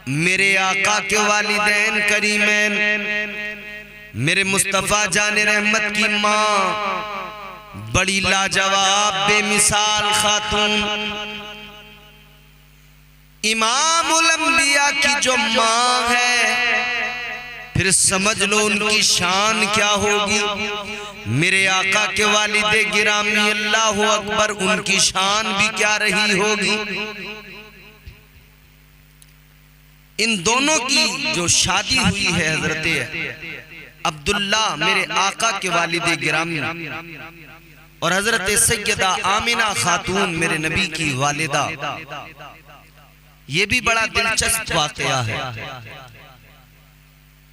मेरे आका के वालिदैन करीमैन, मेरे मुस्तफ़ा जाने रहमत की माँ, बड़ी लाजवाब बेमिसाल खातून, इमामुल अंबिया की जो माँ है, फिर समझ लो उनकी शान क्या होगी। मेरे आका के वालिदे गिरामी अल्लाहु अकबर, उनकी शान भी क्या रही होगी। इन दोनों की जो शादी हुई है हजरत अब्दुल्ला मेरे आका के वालिदे गिरामी और हजरत सैयदा आमिना खातून मेरे नबी की वालिदा, ये भी बड़ा दिलचस्प वाकया है।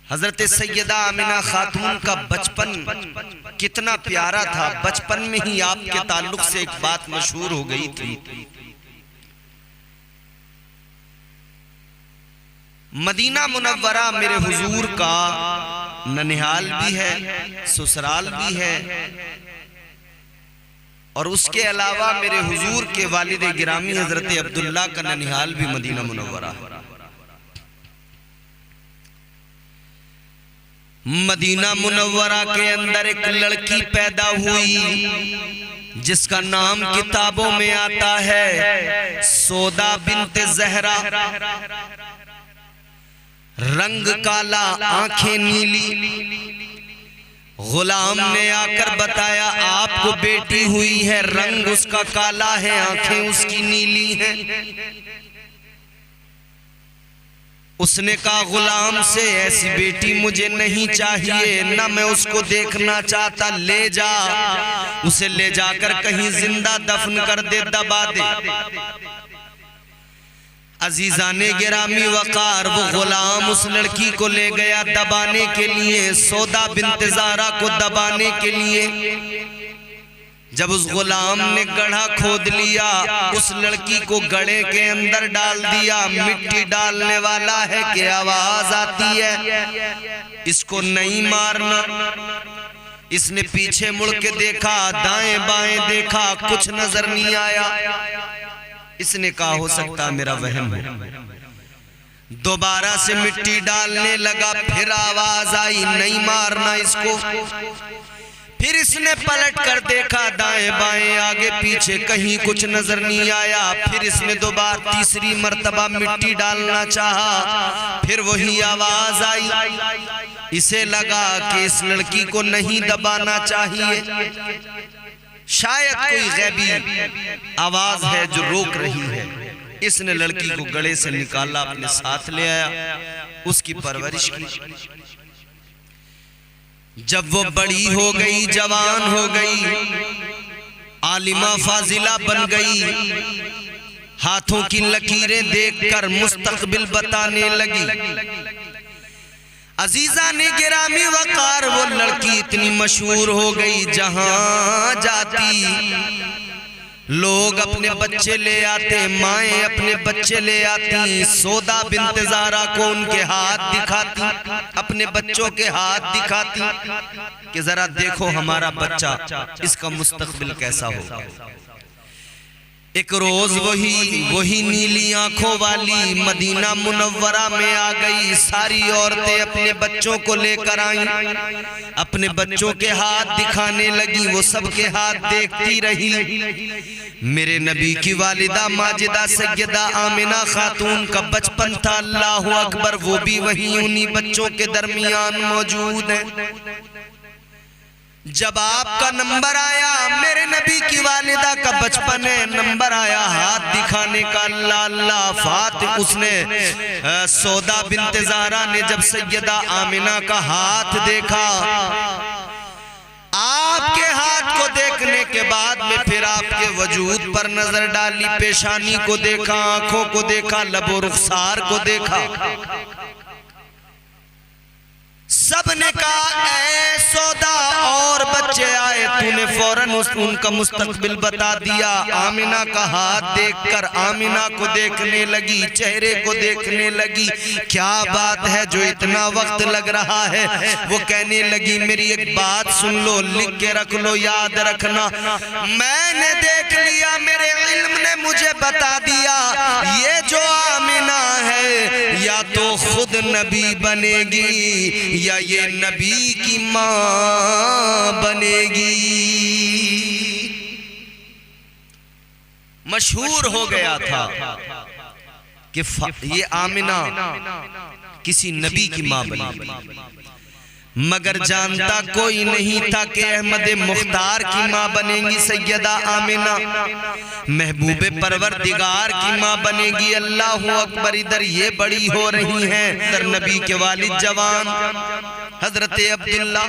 हजरत सैयदा आमिना खातून का बचपन कितना प्यारा था। बचपन में ही आपके ताल्लुक से एक बात मशहूर हो गई थी। मदीना मुनव्वरा मेरे हुजूर का ननिहाल भी है, ससुराल भी है, और उसके अलावा मेरे हुजूर के वालिद गिरामी हजरत अब्दुल्ला का ननिहाल भी मदीना मुनव्वरा है। मदीना मुनव्वरा के अंदर एक लड़की पैदा हुई जिसका नाम किताबों में आता है सौदा बिन्ते ज़हरा। रंग काला, आंखें नीली। गुलाम ने आकर बताया आपको बेटी हुई है, रंग उसका काला है, आंखें उसकी नीली हैं। उसने कहा गुलाम से ऐसी बेटी मुझे नहीं चाहिए, ना मैं उसको देखना चाहता, ले जा, उसे ले जाकर कहीं जिंदा दफन कर दे, दबा दे। अजीजाने गिरामी वकार, वो गुलाम उस लड़की को ले गया दबाने के लिए, सौदा बिन्ते ज़हरा को दबाने के लिए। जब उस गुलाम ने गड्ढा खोद लिया, उस लड़की को गड्ढे के अंदर डाल दिया। मिट्टी डालने वाला है कि आवाज आती है इसको नहीं मारना। इसने पीछे मुड़ के देखा, दाएं बाएं देखा, कुछ नजर नहीं आया। इसने कहा हो सकता मेरा वहम है। दोबारा से मिट्टी डालने लगा, फिर आवाज आई नहीं मारना इसको। फिर इसने पलट कर देखा, दाएं बाएं आगे पीछे कहीं कुछ नजर नहीं आया। फिर इसने दोबारा तीसरी मर्तबा मिट्टी डालना चाहा, फिर वही आवाज आई। इसे लगा कि इस लड़की को नहीं दबाना चाहिए, शायद कोई गैबी आवाज है जो रोक रही है। इसने लड़की को गले से निकाला, अपने साथ ले आया, उसकी परवरिश की। जब वो बड़ी हो गई, जवान हो गई, आलिमा फाजिला बन गई, हाथों की लकीरें देखकर मुस्तकबिल बताने लगी। अजीजा ने गिरामी वकार, वो लड़की इतनी मशहूर हो गई, जहां जाती लोग अपने बच्चे ले आते, माएं अपने बच्चे ले आती, सौदा बिन्ते ज़हरा को उनके हाथ दिखाती, अपने बच्चों के हाथ दिखाती कि जरा देखो हमारा बच्चा, इसका मुस्तकबिल कैसा होगा। एक रोज वही नीली आंखों वाली मदीना मुनव्वरा में आ गई। सारी औरतें अपने बच्चों को लेकर आईं, अपने बच्चों के हाथ दिखाने लगी, वो सबके हाथ देखती रही। मेरे नबी की वालिदा माजिदा सैयदा आमिना खातून का बचपन था, अल्लाहु अकबर, वो भी वहीं उन्हीं बच्चों के दरमियान मौजूद है। जब आपका नंबर आया, मेरे नबी की वालिदा का बचपन है, नंबर आया हाथ दिखाने का, अल्लाह अल्लाह फातिह, उसने सौदा बिन्ते ज़हरा ने जब सैयदा आमिना का हाथ देखा, आपके हाथ को देखने के बाद में फिर आपके वजूद पर नजर डाली, पेशानी को देखा, आंखों को देखा, लबो रुखसार को देखा। सबने कहा ऐ सौदा, और बच्चे आए, तूने फौरन उनका मुस्तकबिल बता दिया। आमिना का हाथ देखकर आमिना को देखने लगी, चेहरे को देखने लगी, क्या बात है जो इतना वक्त लग रहा है। वो कहने लगी मेरी एक बात सुन लो, लिख के रख लो, याद रखना, मैंने देख लिया, मेरे इल्म ने मुझे बता दिया, ये जो आमिना है या तो खुद नबी बनेगी या ये नबी की मां बनेगी। मशहूर हो गया था कि ये आमिना किसी नबी की मां बनेगी, मगर जानता कोई नहीं था कि अहमद मुख्तार की मां बनेगी सैयदा आमिना, महबूबे परवरदिगार की मां बनेगी। अल्लाह अकबर। इधर ये बड़ी हो रही हैं, इधर नबी के वालिद जवान हजरत अब्दुल्ला,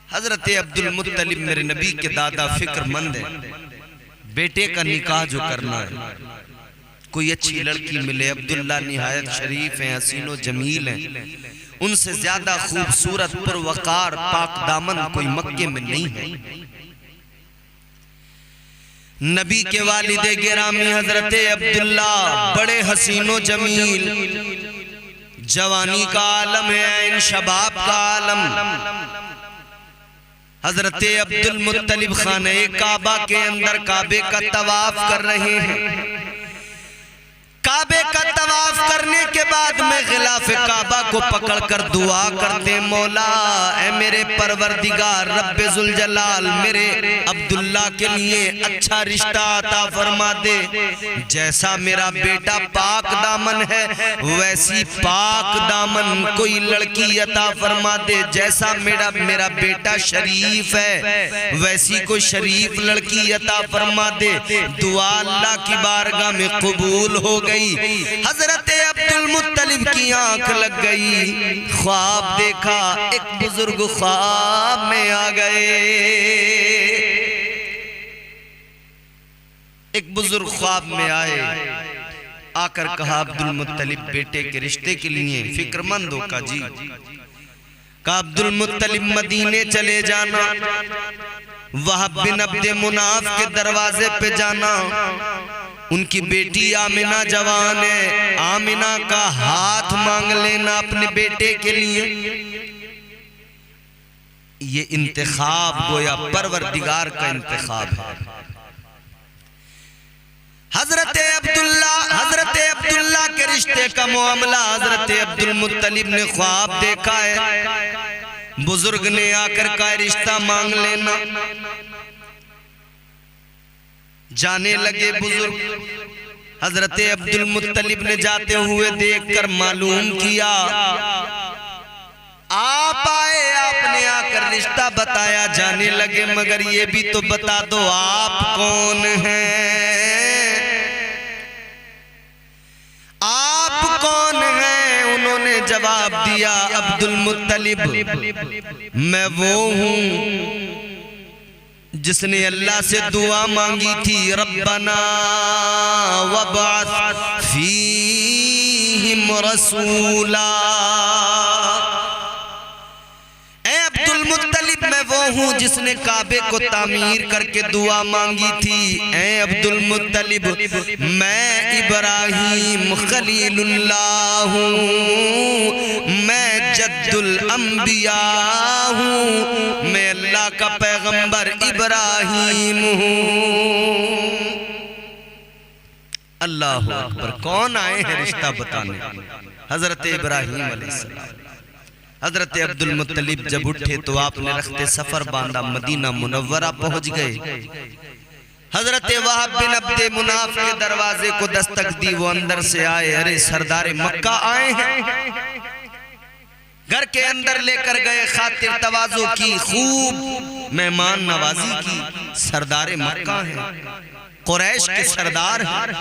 हजरत अब्दुल मुत्तलिब मेरे नबी के दादा फिक्रमंद हैं। बेटे का निकाह जो करना है, कोई अच्छी लड़की मिले, अब्दुल्ला निहायत शरीफ हैं, हसीनो जमील हैं, उनसे ज्यादा खूबसूरत पुरवकार पाक दामन कोई मक्के में नहीं है। नबी के वालिदे गिरामी हजरत अब्दुल्ला बड़े हसीनो जमील, जवानी का आलम है, इन शबाब का आलम। हजरत अब्दुल मुत्तलिब खाने काबा के अंदर काबे का तवाफ कर रहे हैं। काबे का तवाफ करने के बाद में गिलाफ काबा को पकड़कर दुआ करते, मौला ऐ मेरे परवरदिगार रब्बे जुल जलाल, मेरे अब्दुल्ला के लिए अच्छा रिश्ता अता फरमा दे। जैसा मेरा बेटा पाक दामन है वैसी पाक दामन कोई लड़की अता फरमा दे। जैसा मेरा बेटा शरीफ है वैसी कोई शरीफ लड़की अता फरमा दे। दुआ अल्लाह की बारगाह में कबूल हो गई। हजरत अब्दुल मुत्तलिब की आंख लग गई, ख्वाब देखा, एक बुजुर्ग ख्वाब में आ गए। एक बुजुर्ग ख्वाब में आए, आकर कहा अब्दुल मुत्तलिब बेटे के रिश्ते के लिए फिक्रमंद हो का जी। कहा अब्दुल मुत्तलिब मदीने चले जाना, वहाब बिन अब्द मुनाफ के दरवाजे पे जाना, उनकी बेटी आमिना जवान है, आमिना का हाथ मांग लेना अपने बेटे के लिए। ये इंतखाब गोया परवरदिगार का इंतखाब है। हजरत अब्दुल्ला के रिश्ते का मामला हजरत अब्दुल मुत्तलिब ने ख्वाब देखा है। बुजुर्ग ने आकर का रिश्ता मांग लेना। जाने लगे बुजुर्ग। हजरत अब्दुल मुत्तलिब ने जाते हुए देखकर मालूम किया, आप आए, आपने आकर रिश्ता बताया। जाने लगे मगर ये भी तो बता दो आप कौन हैं, आप कौन हैं? उन्होंने जवाब दिया अब्दुल मुत्तलिब मैं वो हूं जिसने अल्लाह से दुआ मांगी थी, रब्बना वबअथ फीहिम रसूला। ऐ अब्दुल मुत्तलिब मैं वो हूँ जिसने काबे को तामीर करके दुआ मांगी थी। ऐ अब्दुल मुत्तलिब मैं इब्राहीम खलीलुल्लाह हूँ, मैं जद्दुल अंबिया हूँ, मैं अल्लाह का पैगंबर इब्राहीम हूँ। अल्लाह अकबर। कौन आए हैं रिश्ता बताने? हजरत इब्राहीम अलैहिस्सलाम। हजरत अब्दुल मुत्तलिब जब उठे तो आपने रखते सफर बांधा, मदीना मुनव्वरा पहुंच गए। हजरत वहाब बिन अब्द मुनाफ के दरवाजे को दस्तक दी, वो अंदर से आए। अरे सरदार मक्का आए हैं। घर के अंदर लेकर गए, खातिर तवाज़ो की, खूब मेहमान नवाजी की। सरदार मक्का हैं, कुरैश के सरदार हैं।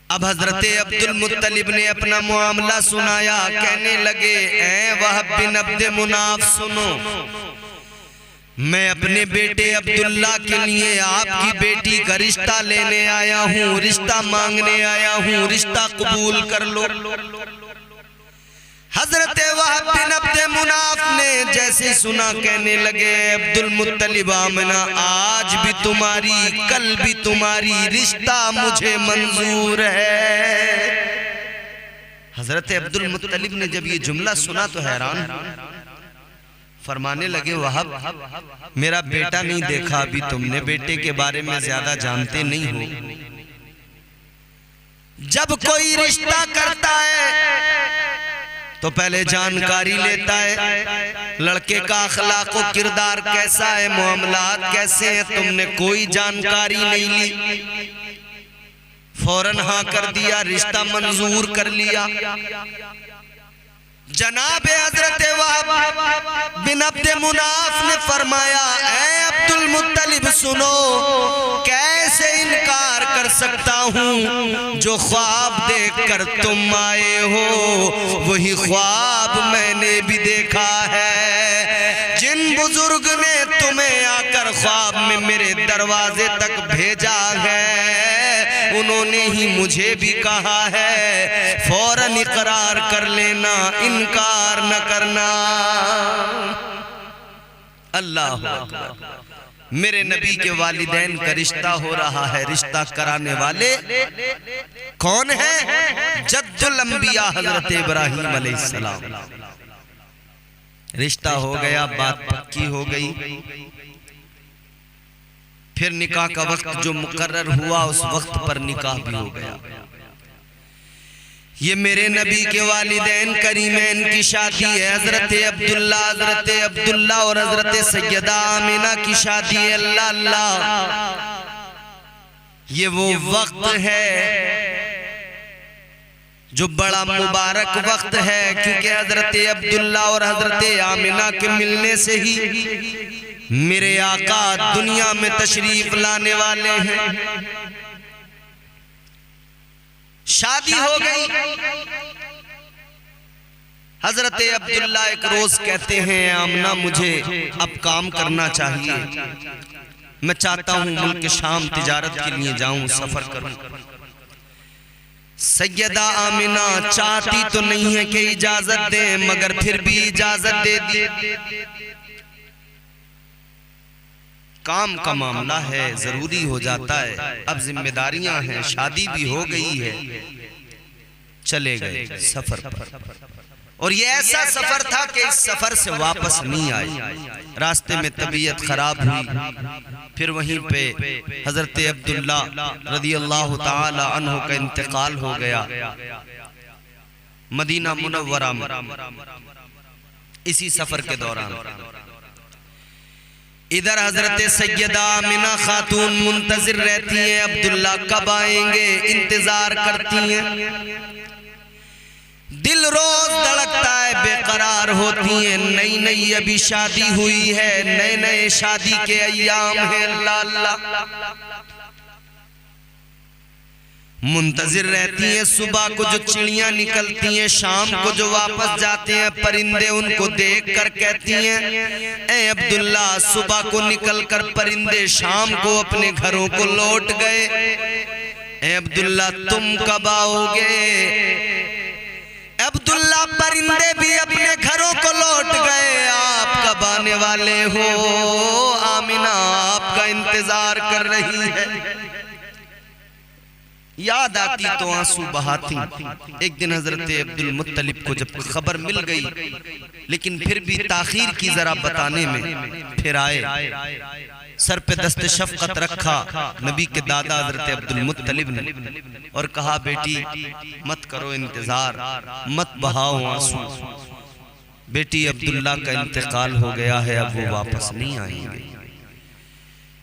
अब हजरत अब्दुल मुत्तलिब ने अपना मामला सुनाया। कहने लगे ऐ वहाब बिन अब्द मुनाफ सुनो, मैं अपने बेटे अब्दुल्ला के लिए आपकी बेटी का रिश्ता लेने आया हूँ, रिश्ता मांगने आया हूँ, रिश्ता कबूल कर लो। हजरत वहाब बिन अब्द मुनाफ ने जैसे सुना कहने लगे अब्दुल मुत्तलिब आमिना आज भी तुम्हारी कल भी तुम्हारी, रिश्ता मुझे मंजूर है। हजरत अब्दुल मुत्तलिब ने जब ये जुमला सुना तो हैरान फरमाने लगे वहाब मेरा बेटा नहीं देखा अभी तुमने, बेटे के बारे में ज्यादा जानते नहीं हो, जब कोई रिश्ता करता है तो पहले जानकारी लेता है लड़के का अखलाक व किरदार कैसा है, मामलात कैसे हैं। तुमने कोई जानकारी नहीं ली, फौरन हाँ कर दिया, रिश्ता मंजूर कर लिया। जनाब हजरत वहाब बिन अब्द मुनाफ ने फरमाया, ऐ अब्दुल मुत्तलिब सुनो, कैसे इनकार कर सकता हूँ, जो ख्वाब देखकर तुम आए हो वही ख्वाब मैंने भी देखा है। जिन बुजुर्ग ने तुम्हें आकर ख्वाब में मेरे दरवाजे तक भेजा है उन्होंने ही मुझे भी कहा है, फौरन इकरार कर लेना, इनकार न करना। अल्लाह अकबर। मेरे नबी के वालिदैन का रिश्ता हो रहा है। रिश्ता कराने वाले कौन है? जद्दुल अंबिया हजरत इब्राहीम अलैहिस्सलाम। रिश्ता हो गया, बात पक्की हो गई। फिर निकाह का वक्त जो मुकर्रर हुआ उस वक्त पर निकाह भी हो गया। ये मेरे नबी के वालिदैन करीमैन की शादी है। हजरत अब्दुल्ला और हजरत सैयदा आमिना की शादी है। अल्लाह अल्लाह, ये वो वक्त है जो बड़ा मुबारक वक्त है, क्योंकि हजरत अब्दुल्ला और हजरत आमिना के मिलने से ही मेरे आका दुनिया में तशरीफ लाने वाले हैं। शादी हो गई। हजरत अब्दुल्ला एक रोज कहते हैं, आमना मुझे अब काम करना चाहिए, मैं चाहता हूं मुल्क शाम तिजारत के लिए जाऊं, सफर करूं। सैयदा आमिना चाहती तो नहीं है कि इजाजत दे, मगर फिर भी इजाजत दे दी। काम का मामला है, जरूरी हो जाता है, अब जिम्मेदारियां हैं, शादी भी हो गई है। चले गए सफर पर, और ये ऐसा सफर था कि इस सफर से वापस नहीं आए। रास्ते में तबीयत खराब हुई, फिर वहीं पे हजरत अब्दुल्ला रदियल्लाहु ताला अन्हु का इंतकाल हो गया मदीना मुनव्वरा में इसी सफर के दौरान। इधर हजरत सैयदा आमिना खातून मुंतजिर रहती हैं, अब्दुल्ला कब आएंगे इंतजार करती हैं। दिल रोज धड़कता है, बेकरार होती हैं। नई नई अभी शादी हुई है, नए नए शादी के अय्याम है। अल्लाह अल्लाह, मुंतजिर रहती हैं। सुबह को जो चिड़ियां निकलती हैं, शाम को जो वापस जाते हैं परिंदे, उनको देख कर कहती हैं, ए अब्दुल्ला सुबह को निकलकर परिंदे शाम को अपने घरों को लौट गए, ए अब्दुल्ला तुम कब आओगे? अब्दुल्ला परिंदे भी अपने घरों को लौट गए, आप कब आने वाले हो? आमिना आपका इंतजार कर रही है। याद आती तो आंसू बहाती। एक दिन हजरत अब्दुल मुत्तलिब को जब खबर मिल गई, लेकिन फिर भी ताखीर की जरा बताने में, फिर आए, सर पे दस्ते शफकत रखा नबी के दादा हजरत अब्दुल मुत्तलिब ने, और कहा बेटी मत करो इंतजार, मत बहाओ आंसू, बेटी अब्दुल्ला का इंतकाल हो गया है, अब वो वापस नहीं आएंगे।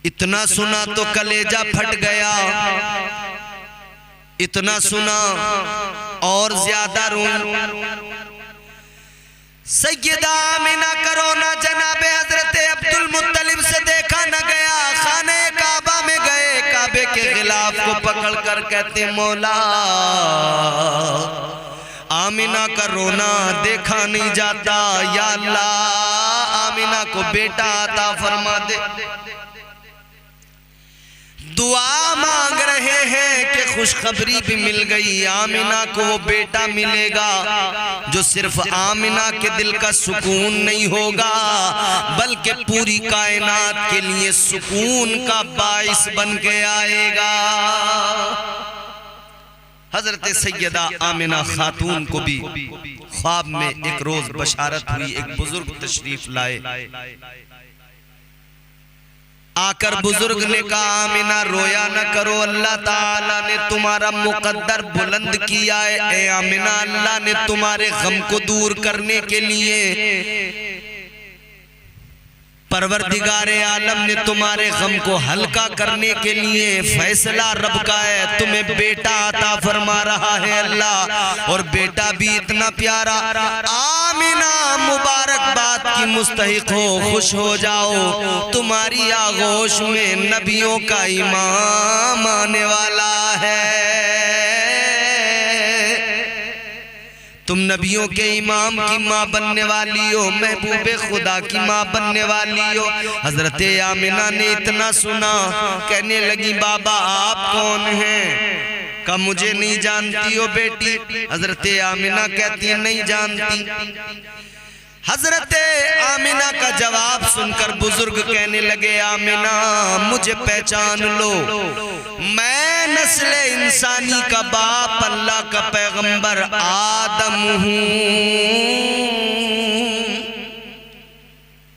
इतना सुना तो कलेजा फट गया, इतना सुना और ज्यादा रो। सैयदा आमिना का रोना जनाबे हजरत अब्दुल मुत्तलिब से देखा न गया। खाने काबा में गए, काबे के गिलाफ को पकड़ कर कहते, मौला आमिना का रोना देखा नहीं जाता, या अल्लाह आमिना को बेटा अता फरमा दे। दुआ मांग रहे हैं कि खुशखबरी भी मिल गई, आमिना को वो बेटा मिलेगा जो सिर्फ आमिना के दिल का सुकून नहीं होगा, बल्कि पूरी कायनात के लिए सुकून का बाइस बन के आएगा। हजरत सैयदा आमिना खातून को भी ख्वाब में एक रोज बशारत हुई, एक बुजुर्ग तशरीफ लाए। आकर बुजुर्ग ने कहा आमिना रोया न करो, अल्लाह ताला ने तुम्हारा मुकद्दर बुलंद किया है। ए आमिना, अल्लाह ने तुम्हारे गम को दूर करने के लिए, परवरदिगारे आलम ने तुम्हारे गम को हल्का करने के लिए फैसला रब का है, तुम्हें बेटा अता फरमा रहा है अल्लाह, और बेटा भी इतना प्यारा। आमिना मुबारकबाद की मुस्तहिक हो, खुश हो जाओ, तुम्हारी आगोश में नबियों का इमाम आने वाला है। तुम नबियों के इमाम की माँ बनने वाली हो, महबूबे खुदा की माँ बनने वाली हो। हजरत आमिना ने इतना सुना, कहने लगी बाबा आप कौन हैं? का मुझे नहीं जानती हो बेटी? हजरत आमिना कहती नहीं जानती। हजरत आमिना का जवाब सुनकर बुजुर्ग कहने लगे आमिना मुझे पहचान लो, मैं नस्ल इंसानी का बाप, अल्लाह का पैगंबर आदम हूँ,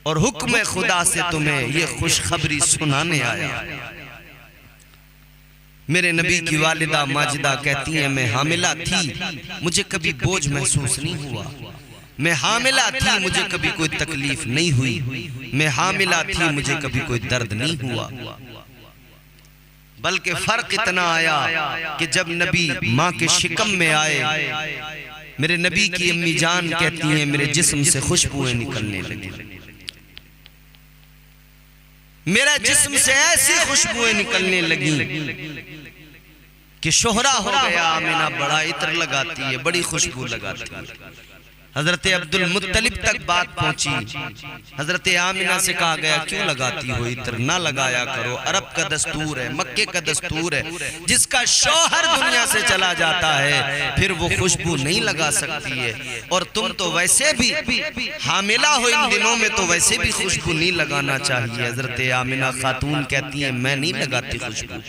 और हुक्म खुदा से तुम्हें ये खुशखबरी सुनाने आया। मेरे नबी की वालिदा माजिदा कहती है मैं हामिला थी, मुझे कभी बोझ महसूस नहीं हुआ। मैं हामिला थी, मुझे कभी कोई तकलीफ नहीं हुई। मैं हामिला थी, मुझे कभी कोई दर्द नहीं हुआ। बल्कि फर्क इतना आया कि जब नबी माँ के शिकम में आए, मेरे नबी की अम्मी जान कहती हैं मेरे जिस्म से खुशबुएं निकलने लगी। मेरा जिस्म से ऐसी खुशबुएं निकलने लगी कि शोहरा हो गया। आमिना बड़ा इत्र लगाती है, बड़ी खुशबू लगाती है। हजरत अब्दुल मुत्तलिब तक बात पहुंची। हजरत आमिना से कहा गया क्यों लगाती हो इत्र? ना लगाया करो, अरब का दस्तूर है, मक्के का दस्तूर है। जिसका शौहर दुनिया से चला जाता है फिर वो खुशबू नहीं लगा सकती है, और तुम तो वैसे भी हामिला हो इन दिनों में, तो वैसे भी खुशबू नहीं लगाना चाहिए। हजरत आमिना खातून कहती है मैं नहीं लगाती खुशबू।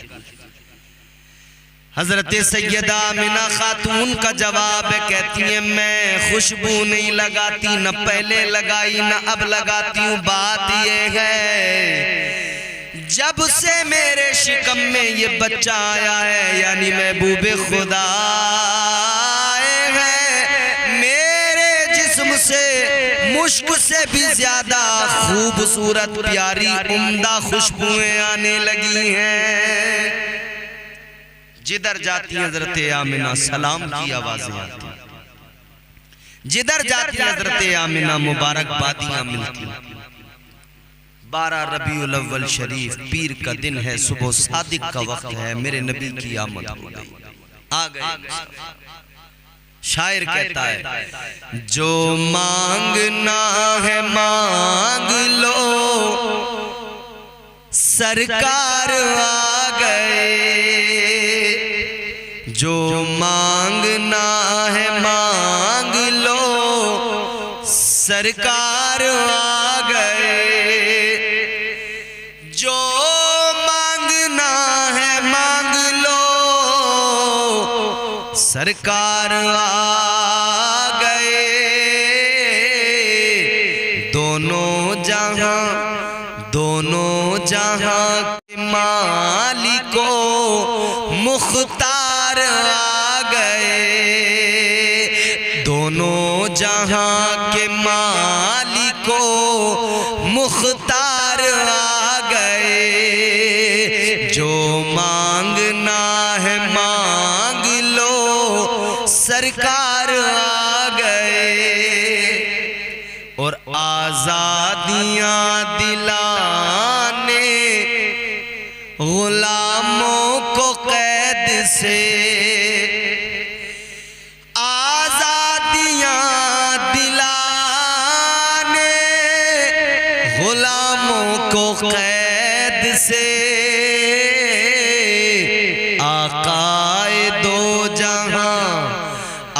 हजरत सैयदा आमिना खातून का जवाब है, कहती है मैं खुशबू नहीं लगाती, न पहले लगाई न अब लगाती हूँ। बात ये है जब से मेरे शिकम में ये बच्चा आया है, यानी महबूबे खुदा आए हैं, मेरे जिस्म से मुश्क से भी ज्यादा खूबसूरत प्यारी उम्दा खुशबुएं आने लगी हैं। जिधर जाती है हजरत आमिना सलाम की आवाजें आती, जिधर जाती है हजरत आमिना मुबारकबादियां मिलती। 12 रबीउल अव्वल शरीफ पीर का दिन है, सुबह सादिक का वक्त है, मेरे नबी की आमद हो गई, आ गए। शायर कहता है जो मांगना है मांग लो, सरकार आ गए। जो मांगना है मांग लो, सरकार आ गए। जो मांगना है मांग लो, सरकार आ गए। दोनों जहां के मालिको मुख्तार आ गए। दोनों जहां के मालिको मुख्तार आ गए। जो मांगना है मांग लो, सरकार आ गए। और आजादियां दिलाने गुलामों को कैद से, आजादियां दिलाने गुलामों को कैद से। आकाए दो जहां,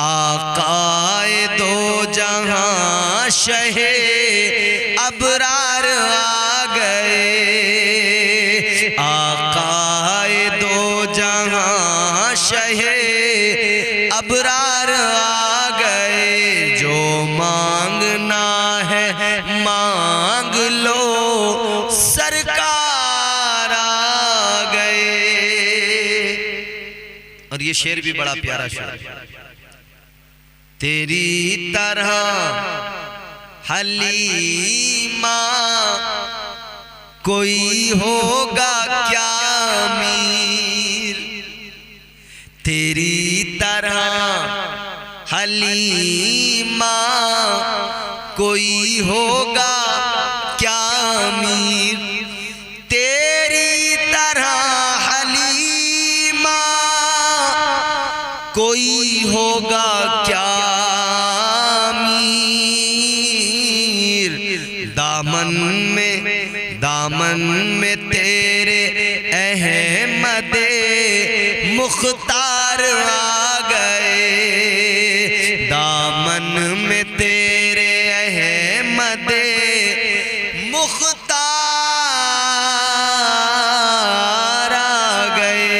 आकाए दो जहां शहे अबरार आ गए। आकाए दो जहां शहे अबरार आ गए। जो मांगना है मांग लो, सरकार शेर भी बड़ा प्यारा शेर। तेरी तरह हलीमा कोई होगा क्या मीर, तेरी तरह हलीमा कोई होगा क्या मीर, तेरी तरह हलीमा कोई होगा क्या मीर। दामन में तेरे अहमदे मुख्तार आ गए, दामन में तेरे अहमदे मुख्तार आ गए।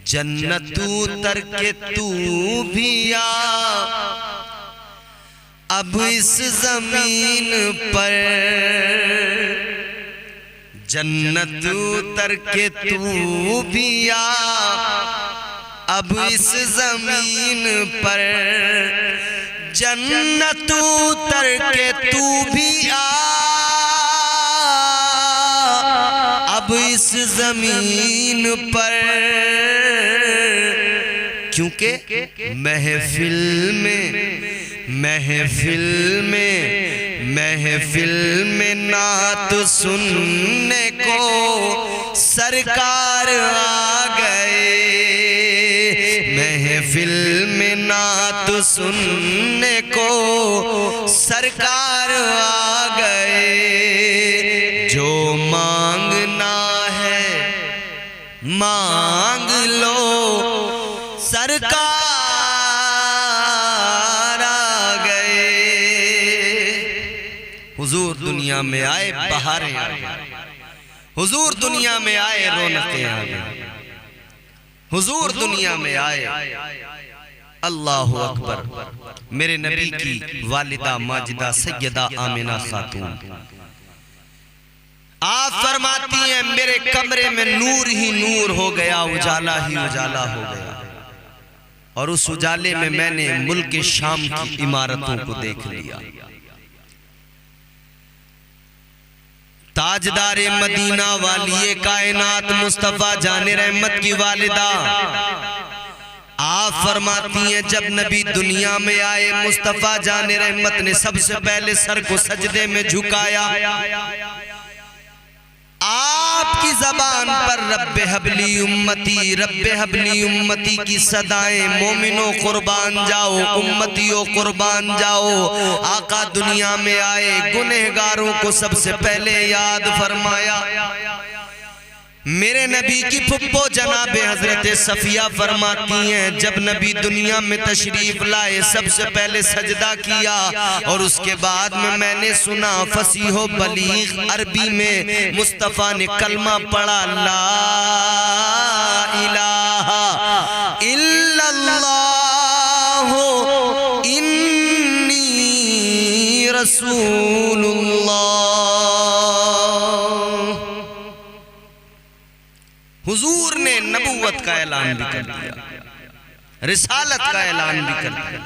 जन्नत उतर के तू भी आ अब इस जमीन पर, जन्नत उतर के तू भी आ अब इस जमीन पर, जन्नत उतर के तू भी आ अब इस जमीन पर। क्योंकि महफिल में नात सुनने को सरकार आ गए, महफिल में नात सुनने को सरकार आ गए। जो मांगना है मांग लो सरकार आ गए। हुजूर दुनिया में आए बहारें आ गई, हुजूर दुनिया में आए रौनकें आ गई, हुजूर दुनिया में आए। अल्लाहु अकबर। मेरे नबी की वालिदा माजिदा सैयदा आमिना खातून आप फरमाती हैं मेरे कमरे में नूर ही नूर हो गया, उजाला ही उजाला हो गया, और उस उजाले में मैंने मुल्क शाम की इमारतों को देख लिया। ताजदारे मदीना वालिए कायनात मुस्तफा जाने रहमत की वालिदा आप फरमाती हैं जब नबी दुनिया में आए मुस्तफा जाने रहमत ने सबसे पहले सर को सजदे में झुकाया। आपकी जबान पर रब्बे हबली उम्मती की सदाएं, मोमिनो कुर्बान जाओ, उम्मतियों कुर्बान जाओ। आका दुनिया में आए गुनहगारों को सबसे पहले याद फरमाया। मेरे नबी की फुप्पो जनाबे हजरत सफिया फरमाती हैं जब नबी दुनिया में तशरीफ लाए सबसे पहले सजदा किया, और उसके बाद में मैंने सुना फसीहो बलीग अरबी में मुस्तफ़ा ने कलमा पढ़ा, ला इलाहा इल्लल्लाहु इन्नी रसूलुल्लाह। हुजूर ने नबूवत का ऐलान भी कर दिया, रिसालत का ऐलान भी कर दिया।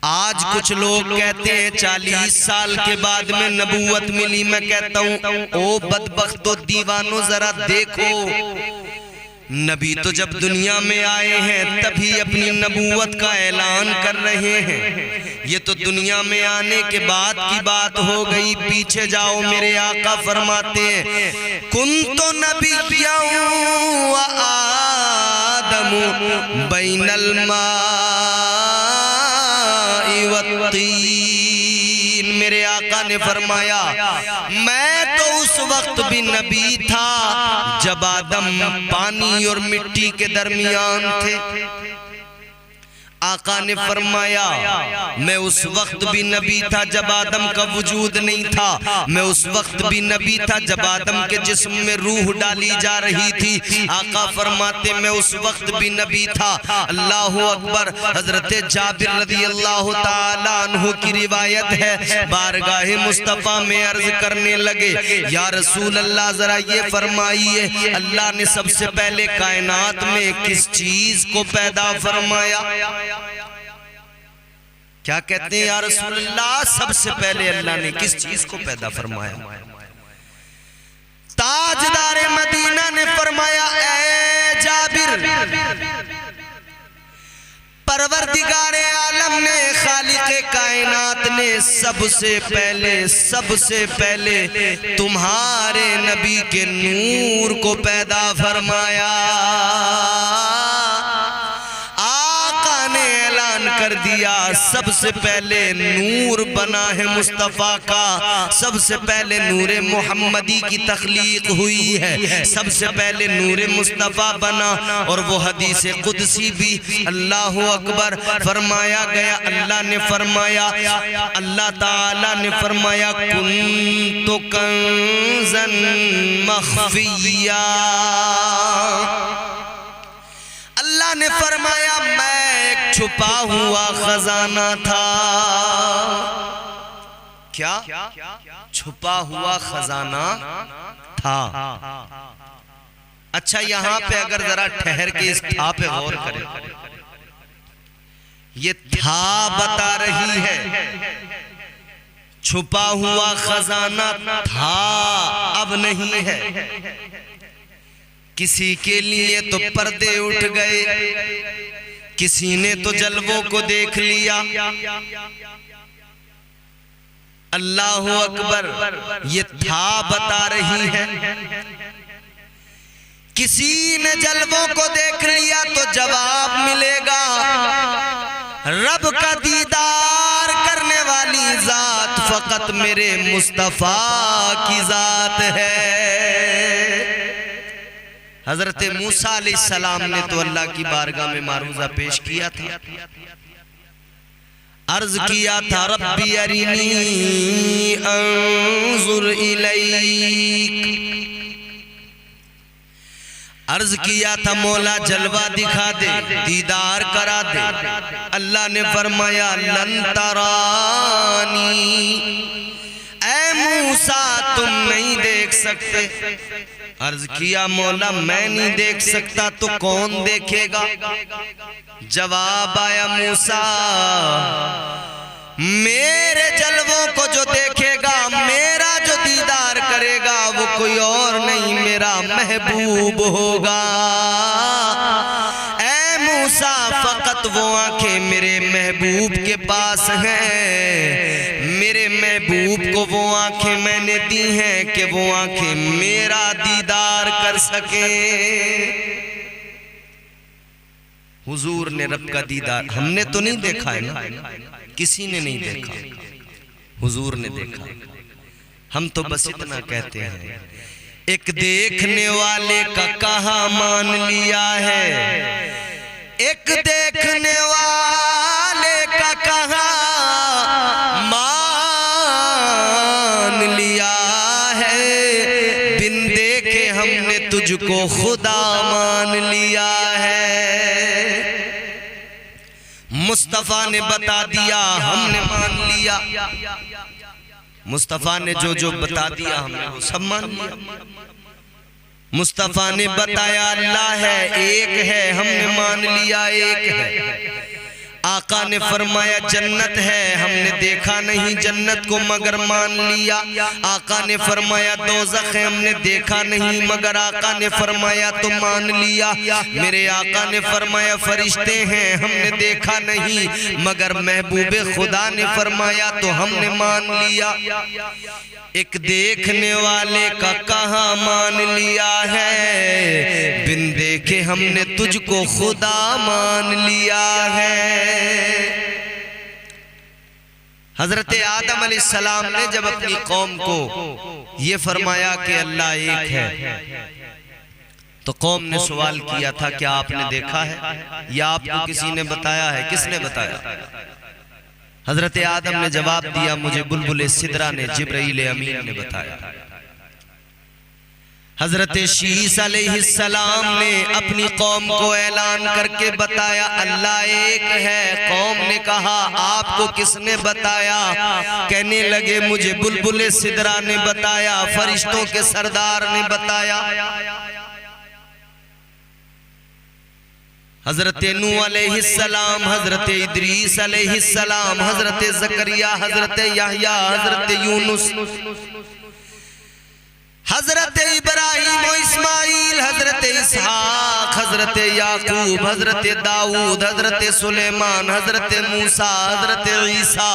आज कुछ लोग कहते हैं 40 साल के बाद में नबूवत मिली। मैं कहता हूं ओ बदबख्तो दीवानो जरा देखो, नबी तो जब दुनिया में आए हैं तभी अपनी नबूवत का ऐलान कर रहे हैं। ये तो दुनिया में आने के बाद की बात हो गई। पीछे जाओ, मेरे आका फरमाते हैं कुंतो नबिय्यन व आदमु बैनल माई वत्तीन। मेरे आका ने फरमाया मैं तो उस वक्त भी नबी था जब आदम पानी और मिट्टी के दरमियान थे। आका ने फरमाया मैं उस वक्त भी नबी था जब आदम का वजूद नहीं था, मैं उस वक्त भी नबी था जब आदम के जिस्म में रूह डाली जा रही थी। आका फरमाते मैं उस वक्त भी नबी था। अल्लाह अकबर। हजरत जाबिर रज़ी अल्लाह ताला अन्हु की रिवायत है, बारगाहे मुस्तफ़ा में अर्ज करने लगे या रसूल अल्लाह जरा ये फरमाइए अल्लाह ने सबसे पहले कायनात में किस चीज को पैदा फरमाया? क्या कहते हैं या रसूल अल्लाह, सबसे पहले अल्लाह ने किस चीज को पैदा फरमाया? ताजदार मदीना ने फरमाया ऐ जाबिर, परवरदिगारे आलम ने, खालिके कायनात ने सबसे पहले तुम्हारे नबी के नूर को पैदा फरमाया। कर दिया सबसे पहले नूर बना है मुस्तफ़ा का, सबसे पहले नूरे मोहम्मदी की तख्लीक हुई है, सबसे पहले नूरे मुस्तफ़ा बना। और वो हदीस कुदसी भी अल्लाह अकबर फरमाया गया, अल्लाह ने फरमाया, अल्लाह ताला ने फरमाया कुन्तु कंज़न मख़फ़िय्या, अल्लाह ने फरमाया मैं एक छुपा हुआ खजाना था। क्या? छुपा हुआ खजाना था। अच्छा यहां पे अगर जरा ठहर के इस था पे गौर करें, ये था बता रही है, छुपा हुआ खजाना था अब नहीं है। किसी के लिए तो पर्दे उठ गए, किसी ने तो जलवों को देख लिया। अल्लाह अकबर। ये था बता रही है, किसी ने जलवों को देख लिया तो जवाब मिलेगा रब का दीदार करने वाली जात फकत मेरे मुस्तफा की जात है। हजरत मूसा अलैहिस्सलाम ने तो अल्लाह की बारगाह में मारूजा पेश किया था, अर्ज किया था रब्बी अरिनी अंजुर इलैक, अर्ज किया था मौला जलवा दिखा दे, दीदार करा दे। अल्लाह ने फरमाया लन तरानी, ऐ मूसा तुम नहीं देख सकते। अर्ज किया मौला मैं नहीं देख सकता तो कौन देखेगा? जवाब आया मूसा मेरे जलवों को जो देखेगा, मेरा जो दीदार करेगा वो कोई और नहीं मेरा महबूब होगा। ऐ मूसा फकत वो आंखें मेरे महबूब के पास हैं, मेरे महबूब को वो आंखें मैंने दी हैं कि वो आंखें मेरा दीदार कर सके। हुजूर ने रब का दीदार, हमने तो नहीं देखा है ना, किसी ने नहीं देखा, हुजूर ने देखा। हम तो बस इतना कहते हैं एक देखने वाले का कहा मान लिया है, एक देखने वाले का कहा तुझको खुदा मान लिया है। मुस्तफा ने बता दिया हमने मान लिया, मुस्तफा ने जो जो बता दिया हमने वो सब मान लिया। मुस्तफा ने बताया अल्लाह है, एक है, हमने मान लिया एक है। आका ने फरमाया जन्नत है, हमने देखा नहीं जन्नत को मगर मान लिया। आका ने फरमाया दोज़ख है, हमने देखा नहीं मगर आका ने फरमाया तो मान लिया। मेरे आका ने फरमाया फरिश्ते हैं, हमने देखा नहीं मगर महबूबे खुदा ने फरमाया तो हमने मान लिया। एक देखने वाले का कहा मान लिया है, बिन देखे हमने तुझको खुदा मान लिया है। हजरत आदम अलैहिस्सलाम ने जब अपनी कौम को ये फरमाया कि अल्लाह एक है, तो कौम ने सवाल किया था, क्या आपने देखा है या आपको किसी ने बताया है? किसने बताया? हजरत आदम ने जवाब दिया, मुझे बुलबुल सिदरा ने, जिब्राइल अमीन ने बताया। हजरत शीस अलैहिस्सलाम ने अपनी कौम को ऐलान करके बताया, अल्लाह एक है। कौम ने कहा, आपको किसने बताया? कहने लगे, मुझे बुलबुल सिदरा ने बताया, फरिश्तों के सरदार ने बताया। हजरत नूह अलैहिस्सलाम, हजरत इद्रीस अलैहिस्सलाम, हजरत ज़करिया, हजरत यहया, हजरत यूनुस, हजरत इब्राहिम व इस्माइल, हजरत इसहाक, हजरत याकूब, हजरत दाऊद, हजरत सुलेमान, हजरत मूसा, हजरत ईसा,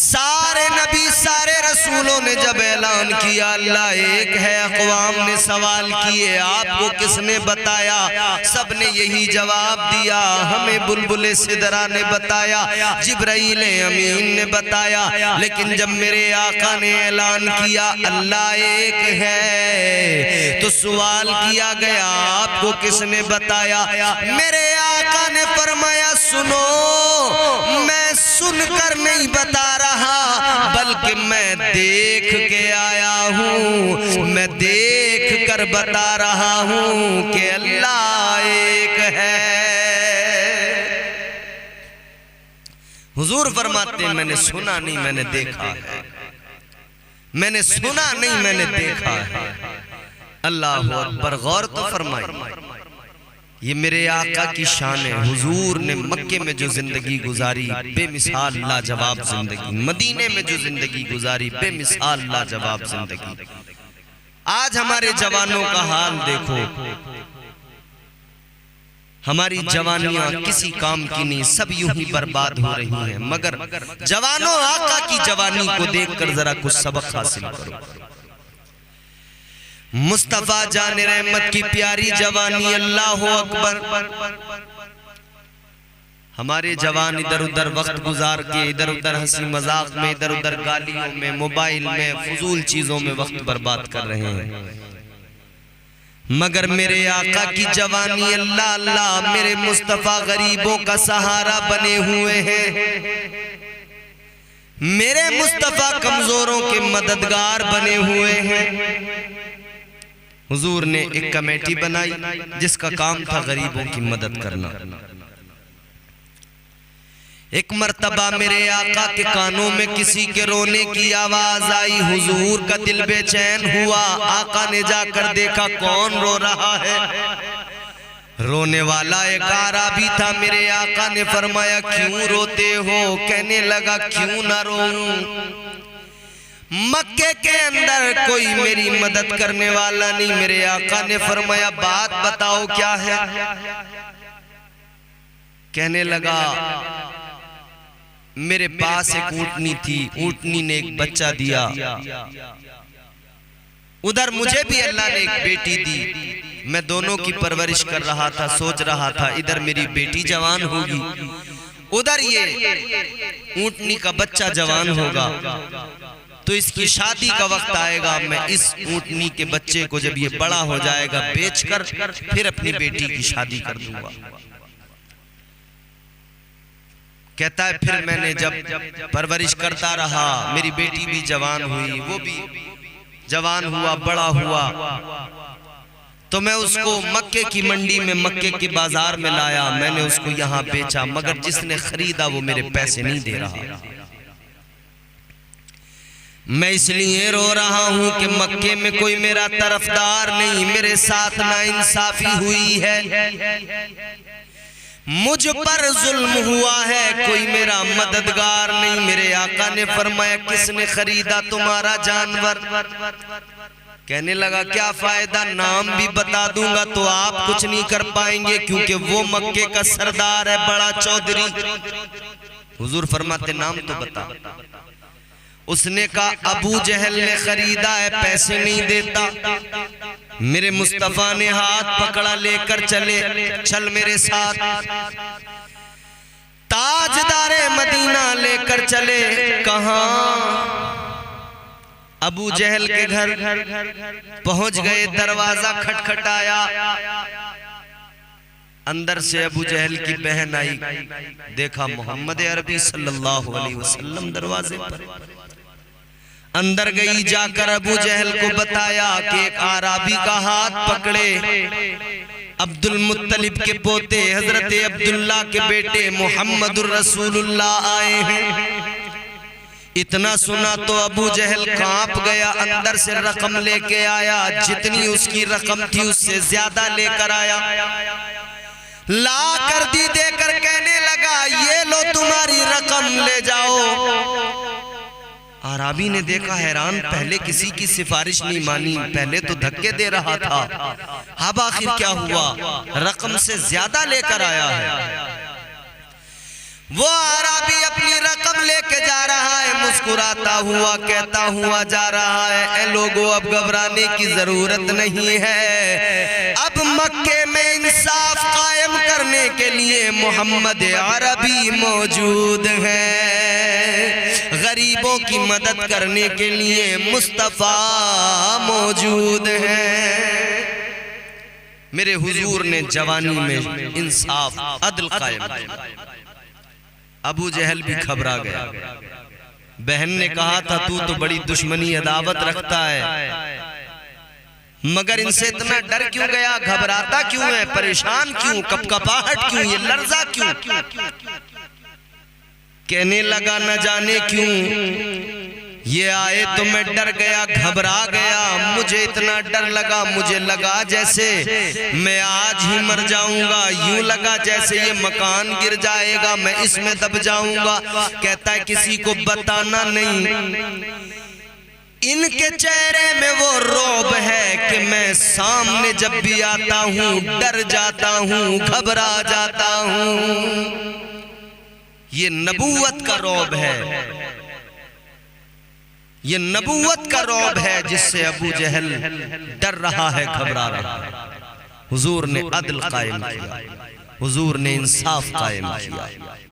सारे नबी सारे रसूलों ने जब ऐलान किया अल्लाह एक है, अक़वाम ने सवाल किए, आपको किसने बताया? सब ने यही जवाब दिया, हमें बुलबुल सिदरा ने बताया, जिब्राइल अमीन ने बताया। लेकिन जब मेरे आका ने ऐलान किया अल्लाह एक है, तो सवाल किया गया, आपको किसने बताया? मेरे आका ने फरमाया, सुनो, मैं सुनकर नहीं बता रहा, बल्कि मैं देख के आया हूँ, मैं देख कर बता रहा हूँ कि अल्लाह एक है। हुजूर फरमाते हैं, मैंने सुना नहीं, मैंने देखा है। मैंने सुना नहीं, मैंने देखा है। अल्लाह अकबर। गौर तो फरमाए, ये मेरे आका की शान है। हुजूर ने मक्के में जो जिंदगी गुजारी, बेमिसाल लाजवाब जिंदगी। मदीने में जो जिंदगी गुजारी, बेमिसाल लाजवाब जिंदगी। आज हमारे जवानों का हाल देखो, हमारी जवानियां किसी काम की नहीं, सब यूं ही बर्बाद हो रही हैं। मगर जवानों, आका की जवानी को देखकर जरा कुछ सबक हासिल करो। मुस्तफा जान रहमत की प्यारी जवानी, अल्लाह अकबर। हमारे जवान इधर उधर वक्त गुजार के, इधर उधर हंसी मजाक में, इधर उधर गालियों में, मोबाइल में, फजूल चीजों में वक्त बर्बाद कर रहे हैं। मगर मेरे आका की जवानी, अल्लाह अल्लाह, मेरे मुस्तफा गरीबों का सहारा बने हुए हैं। मेरे मुस्तफा कमजोरों के मददगार बने हुए हैं। हुजूर ने एक कमेटी बनाई जिसका काम था गरीबों की मदद करना। एक मर्तबा मेरे आका के कानों में किसी के रोने की आवाज आई। हुजूर का दिल बेचैन हुआ। आका ने जाकर देखा कौन रो रहा है। रोने वाला एक आराबी था। मेरे आका ने फरमाया, क्यों रोते हो? कहने लगा, क्यों ना रोऊं, मक्के के अंदर कोई मेरी मदद करने वाला नहीं। मेरे आका ने फरमाया, बात बताओ क्या है? कहने लगा, मेरे पास एक ऊँटनी थी, ऊँटनी ने एक बच्चा दिया। उधर मुझे भी अल्लाह ने एक बेटी दी, मैं दोनों की परवरिश कर रहा था। सोच रहा था इधर मेरी बेटी जवान होगी, उधर ये ऊँटनी का बच्चा जवान होगा, तो इसकी शादी का वक्त आएगा। मैं इस ऊँटनी के बच्चे को जब ये बड़ा हो जाएगा बेचकर फिर अपनी बेटी की शादी कर दूंगा। कहता है, फिर मैंने जब परवरिश करता रहा, मेरी बेटी भी जवान हुई, वो भी जवान हुआ, बड़ा हुआ, तो मैं उसको मक्के की मंडी में, मक्के के बाजार में लाया। मैंने उसको यहाँ बेचा, मगर जिसने खरीदा वो मेरे पैसे नहीं दे रहा। मैं इसलिए रो रहा हूं कि मक्के में कोई मेरा तरफदार नहीं, मेरे साथ नाइंसाफी हुई है, मुझ पर जुल्म हुआ है, कोई मेरा मददगार नहीं। मेरे आका ने फरमाया, किसने खरीदा तुम्हारा जानवर? कहने लगा, क्या फायदा, नाम भी बता दूंगा तो आप कुछ नहीं कर पाएंगे, क्योंकि वो मक्के का सरदार है, बड़ा चौधरी। हुजूर फरमाते, नाम तो बता। उसने कहा, अबू जहल ने खरीदा है, पैसे नहीं देता। मेरे मुस्तफा ने हाथ पकड़ा, लेकर चले, चल मेरे साथ। ताजदारे मदीना लेकर चले। कहां? अबू जहल के घर पहुंच गए, दरवाजा खटखटाया, अंदर से अबू जहल की बहन आई, देखा मोहम्मद अरबी सल्लल्लाहु अलैहि वसल्लम दरवाजे पर। अंदर गई, जाकर अबू जहल को बताया कि एक आराबी का हाथ पकड़े अब्दुल मुत्तलिब के पोते हजरत अब्दुल्ला के बेटे मोहम्मदुर रसूलुल्लाह आए हैं। इतना सुना तो अबू जहल कांप गया, अंदर से रकम लेके आया, जितनी उसकी रकम थी उससे ज्यादा लेकर आया, ला कर दी, देकर कहने लगा ये लो तुम्हारी रकम, ले जाओ। आराबी ने देखा, हैरान, पहले किसी की सिफारिश नहीं मानी, पहले तो धक्के दे रहा था, अब आखिर क्या हुआ, रकम से ज्यादा लेकर आया है। वो आराबी अपनी रकम लेके जा रहा है, मुस्कुराता हुआ कहता हुआ जा रहा है, ए लोगों अब घबराने की जरूरत नहीं है, अब मक्के में इंसाफ कायम करने के लिए मोहम्मद अरबी मौजूद है, गरीबों की मदद करने के लिए मुस्तफा मौजूद है। मेरे हुजूर ने जवानी में इंसाफ अदल कायम किया। अबू जहल भी घबरा गया। बहन ने कहा था तू तो बड़ी दुश्मनी अदावत रखता है, मगर इनसे इतना डर क्यों गया, घबराता क्यों है, परेशान क्यों, कपकपाहट क्यों, ये लर्जा क्यों? कहने लगा न जाने क्यों ये आए तो मैं डर गया, घबरा गया, मुझे इतना डर लगा, मुझे लगा जैसे मैं आज ही मर जाऊंगा, यूं लगा जैसे ये मकान गिर जाएगा, मैं इसमें दब जाऊंगा। कहता है किसी को बताना नहीं। इनके चेहरे में वो रौब है कि मैं सामने जब भी आता हूं डर जाता हूं, घबरा जाता हूं। ये नबूवत का रौब है, ये नबूवत का रौब है जिससे अबू जहल डर रहा है, घबरा रहा है। हुजूर ने अदल कायम किया, हुजूर ने इंसाफ कायम किया।